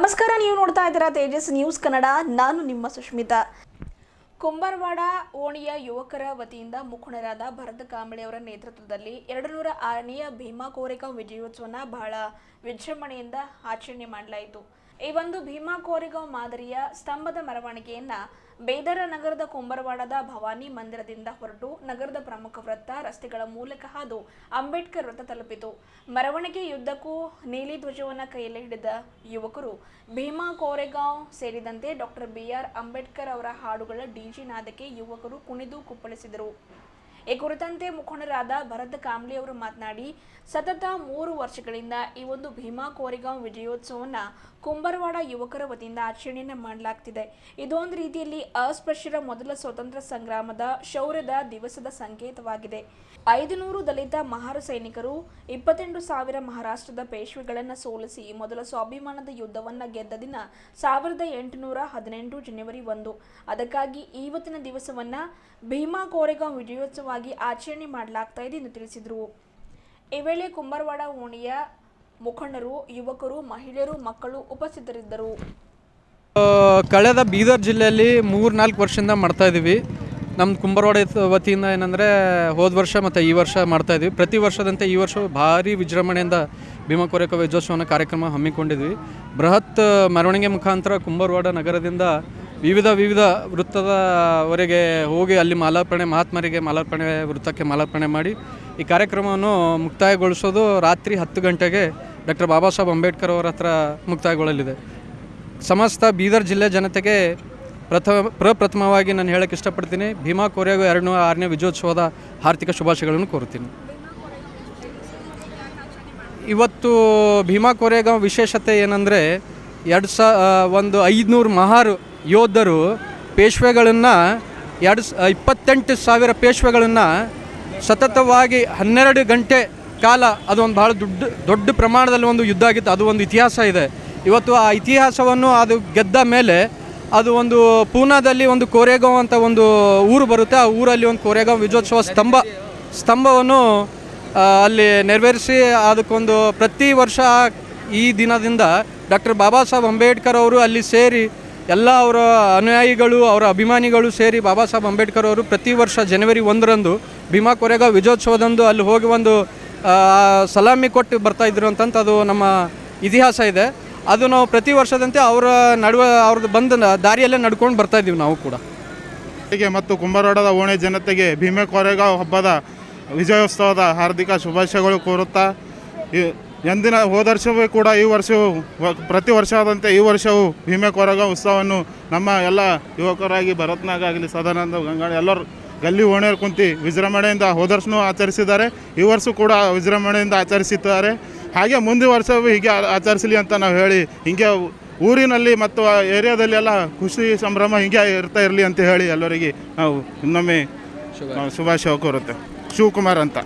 ನಮಸ್ಕಾರ, ನೀವು ನೋಡ್ತಾ ಇದ್ದೀರಾ ತೇಜಸ್ ನ್ಯೂಸ್ ಕನ್ನಡ. ನಾನು ನಿಮ್ಮ ಸುಷ್ಮಿತಾ. ಕುಂಬಾರವಾಡ ಓಣಿಯ ಯುವಕರ ವತಿಯಿಂದ ಮುಖಂಡರಾದ ಭರತ್ ಕಾಂಬಳೆ ಅವರ ನೇತೃತ್ವದಲ್ಲಿ 206ನೇ ಭೀಮಾ ಕೋರೆಗಾಂವ್ ವಿಜಯೋತ್ಸವನ ಬಹಳ ವಿಜೃಂಭಣೆಯಿಂದ ಆಚರಣೆ ಮಾಡಲಾಯಿತು. ಈ ಒಂದು ಭೀಮಾ ಕೋರೆಗಾಂವ್ ಮಾದರಿಯ ಸ್ತಂಭದ ಮೆರವಣಿಗೆಯನ್ನ ಬೇದರ ನಗರದ ಕುಂಬಾರವಾಡದ ಭವಾನಿ ಮಂದಿರದಿಂದ ಹೊರಟು ನಗರದ ಪ್ರಮುಖ ವೃತ್ತ ರಸ್ತೆಗಳ ಮೂಲಕ ಹಾದು ಅಂಬೇಡ್ಕರ್ ವೃತ್ತ ತಲುಪಿತು. ಮೆರವಣಿಗೆಯುದ್ದಕ್ಕೂ ನೀಲಿ ಧ್ವಜವನ್ನು ಕೈಯಲ್ಲಿ ಹಿಡಿದ ಯುವಕರು ಭೀಮಾ ಕೋರೆಗಾಂವ್ ಸೇರಿದಂತೆ ಡಾಕ್ಟರ್ BR ಅಂಬೇಡ್ಕರ್ ಅವರ ಹಾಡುಗಳ ಡಿಜೆ ನಾದಕ್ಕೆ ಯುವಕರು ಕುಣಿದು ಕುಪ್ಪಳಿಸಿದರು. ಈ ಕುರಿತಂತೆ ಮುಖಂಡರಾದ ಭರತ್ ಕಾಂಬ್ಳೆ ಅವರು ಮಾತನಾಡಿ, ಸತತ 3 ವರ್ಷಗಳಿಂದ ಈ ಒಂದು ಭೀಮಾ ಕೋರೆಗಾಂವ್ ವಿಜಯೋತ್ಸವವನ್ನು ಕುಂಬಾರವಾಡ ಯುವಕರ ವತಿಯಿಂದ ಆಚರಣೆಯನ್ನು ಮಾಡಲಾಗ್ತಿದೆ. ಇದೊಂದು ರೀತಿಯಲ್ಲಿ ಅಸ್ಪೃಶ್ಯರ ಮೊದಲ ಸ್ವತಂತ್ರ ಸಂಗ್ರಾಮದ ಶೌರ್ಯದ ದಿವಸದ ಸಂಕೇತವಾಗಿದೆ. 500 ದಲಿತ ಮಹಾರ ಸೈನಿಕರು 28,000 ಮಹಾರಾಷ್ಟ್ರದ ಪೇಶ್ವೆಗಳನ್ನು ಸೋಲಿಸಿ ಮೊದಲ ಸ್ವಾಭಿಮಾನದ ಯುದ್ಧವನ್ನು ಗೆದ್ದ ದಿನ 1818 ಜನವರಿ 1. ಅದಕ್ಕಾಗಿ ಇವತ್ತಿನ ದಿವಸವನ್ನು ಭೀಮಾ ಕೋರೆಗಾಂವ್ ವಿಜಯೋತ್ಸವವಾಗಿ ಆಚರಣೆ ಮಾಡಲಾಗ್ತಾ ಇದೆ ಎಂದು ತಿಳಿಸಿದರು. ಈ ವೇಳೆ ಕುಂಬಾರವಾಡ ಓಣಿಯ ಮುಖಂಡರು, ಯುವಕರು, ಮಹಿಳೆಯರು, ಮಕ್ಕಳು ಉಪಸ್ಥಿತರಿದ್ದರು. ಕಳೆದ ಬೀದರ್ ಜಿಲ್ಲೆಯಲ್ಲಿ 3-4 ವರ್ಷದಿಂದ ಮಾಡ್ತಾ ಇದ್ದೀವಿ. ನಮ್ಮ ಕುಂಬಾರವಾಡ ವತಿಯಿಂದ ಏನಂದರೆ ಹೋದ ವರ್ಷ ಮತ್ತು ಈ ವರ್ಷ ಮಾಡ್ತಾ ಇದ್ವಿ. ಪ್ರತಿ ವರ್ಷದಂತೆ ಈ ವರ್ಷ ಭಾರಿ ವಿಜೃಂಭಣೆಯಿಂದ ಭೀಮಾ ಕೋರೆಗಾಂವ್ ವಿಜಯೋತ್ಸವನ ಕಾರ್ಯಕ್ರಮ ಹಮ್ಮಿಕೊಂಡಿದ್ವಿ. ಬೃಹತ್ ಮೆರವಣಿಗೆ ಮುಖಾಂತರ ಕುಂಬಾರವಾಡ ನಗರದಿಂದ ವಿವಿಧ ವೃತ್ತದವರೆಗೆ ಹೋಗಿ ಅಲ್ಲಿ ಮಹಾತ್ಮರಿಗೆ ಮಾಲಾರ್ಪಣೆ ವೃತ್ತಕ್ಕೆ ಮಾಲಾರ್ಪಣೆ ಮಾಡಿ ಈ ಕಾರ್ಯಕ್ರಮವನ್ನು ಮುಕ್ತಾಯಗೊಳಿಸೋದು ರಾತ್ರಿ 10 ಗಂಟೆಗೆ ಡಾಕ್ಟರ್ ಬಾಬಾ ಸಾಹೇಬ್ ಅಂಬೇಡ್ಕರ್ ಅವರ ಹತ್ರ ಮುಕ್ತಾಯಗೊಳ್ಳಲಿದೆ. ಸಮಸ್ತ ಬೀದರ್ ಜಿಲ್ಲೆ ಜನತೆಗೆ ಪ್ರಪ್ರಥಮವಾಗಿ ನಾನು ಹೇಳಕ್ಕೆ ಇಷ್ಟಪಡ್ತೀನಿ, ಭೀಮಾ ಕೋರೆಗಾಂವ್ 206ನೇ ವಿಜಯೋತ್ಸವದ ಹಾರ್ದಿಕ ಶುಭಾಶಯಗಳನ್ನು ಕೋರುತ್ತೀನಿ. ಇವತ್ತು ಭೀಮಾ ಕೋರೆಗಾಂವ್ ವಿಶೇಷತೆ ಏನಂದರೆ 500 ಮಹಾರ್ ಯೋಧರು ಪೇಶ್ವೆಗಳನ್ನು 28,000 ಪೇಶ್ವೆಗಳನ್ನು ಸತತವಾಗಿ 12 ಗಂಟೆ ಕಾಲ ಅದೊಂದು ಭಾಳ ದೊಡ್ಡ ಪ್ರಮಾಣದಲ್ಲಿ ಒಂದು ಯುದ್ಧ ಆಗಿತ್ತು. ಅದು ಒಂದು ಇತಿಹಾಸ ಇದೆ. ಇವತ್ತು ಆ ಇತಿಹಾಸವನ್ನು ಅದು ಗೆದ್ದ ಮೇಲೆ ಅದು ಒಂದು ಪೂನಾದಲ್ಲಿ ಒಂದು ಕೋರೆಗಾಂವ್ ಅಂತ ಒಂದು ಊರು ಬರುತ್ತೆ. ಆ ಊರಲ್ಲಿ ಒಂದು ಕೋರೆಗಾಂವ್ ವಿಜಯೋತ್ಸವ ಸ್ತಂಭವನ್ನು ಅಲ್ಲಿ ನೆರವೇರಿಸಿ ಅದಕ್ಕೊಂದು ಪ್ರತಿ ವರ್ಷ ಈ ದಿನದಿಂದ ಡಾಕ್ಟರ್ ಬಾಬಾ ಸಾಹೇಬ್ ಅಂಬೇಡ್ಕರ್ ಅವರು ಅಲ್ಲಿ ಸೇರಿ ಎಲ್ಲ ಅವರ ಅನುಯಾಯಿಗಳು, ಅವರ ಅಭಿಮಾನಿಗಳು ಸೇರಿ ಬಾಬಾ ಸಾಹೇಬ್ ಅಂಬೇಡ್ಕರ್ ಅವರು ಪ್ರತಿ ವರ್ಷ ಜನವರಿ 1ರಂದು ಭೀಮಾ ಕೋರೆಗಾಂವ್ ವಿಜಯೋತ್ಸವದಂದು ಅಲ್ಲಿ ಹೋಗಿ ಒಂದು ಸಲಾಮಿ ಕೊಟ್ಟು ಬರ್ತಾಯಿದ್ರು ಅಂತಂತ ಅದು ನಮ್ಮ ಇತಿಹಾಸ ಇದೆ. ಅದು ನಾವು ಪ್ರತಿ ವರ್ಷದಂತೆ ಅವ್ರದ್ದು ಬಂದ ದಾರಿಯಲ್ಲೇ ನಡ್ಕೊಂಡು ಬರ್ತಾಯಿದ್ದೀವಿ ನಾವು ಕೂಡ. ಮತ್ತು ಕುಂಬಾರವಾಡದ ಓಣಿ ಜನತೆಗೆ ಭೀಮಾ ಕೋರೆಗಾಂವ್ ಹಬ್ಬದ ವಿಜಯೋತ್ಸವದ ಹಾರ್ದಿಕ ಶುಭಾಶಯಗಳು ಕೋರುತ್ತಾ, ಎಂದಿನ ಹೋದ ವರ್ಷವೂ ಕೂಡ ಈ ವರ್ಷವೂ ಪ್ರತಿ ವರ್ಷವಾದಂತೆ ಈ ವರ್ಷವೂ ಭೀಮಾ ಕೋರೆಗಾಂವ್ ಉತ್ಸವವನ್ನು ನಮ್ಮ ಎಲ್ಲ ಯುವಕರಾಗಿ ಭರತ್ನಾಗಾಗಲಿ ಸದಾನಂದ ಗಂಗಾಳಿ ಎಲ್ಲರೂ ಗಲ್ಲಿ ಓಣಿಯರು ಕುಂತು ವಿಜೃಂಭಣೆಯಿಂದ ಹೋದ ವರ್ಷವೂ ಆಚರಿಸಿದ್ದಾರೆ. ಈ ವರ್ಷ ಕೂಡ ವಿಜೃಂಭಣೆಯಿಂದ ಆಚರಿಸಿದ್ದಾರೆ. ಹಾಗೆ ಮುಂದಿನ ವರ್ಷವೂ ಹೀಗೆ ಆಚರಿಸಲಿ ಅಂತ ನಾವು ಹೇಳಿ, ಹೀಗೆ ಊರಿನಲ್ಲಿ ಮತ್ತು ಏರಿಯಾದಲ್ಲಿ ಎಲ್ಲ ಖುಷಿ ಸಂಭ್ರಮ ಹೀಗೆ ಇರ್ತಾ ಇರಲಿ ಅಂತ ಹೇಳಿ ಎಲ್ಲರಿಗೆ ನಾವು ಇನ್ನೊಮ್ಮೆ ಶುಭಾಶಯ ಕೋರುತ್ತೆ. ಶಿವಕುಮಾರ್ ಅಂತ.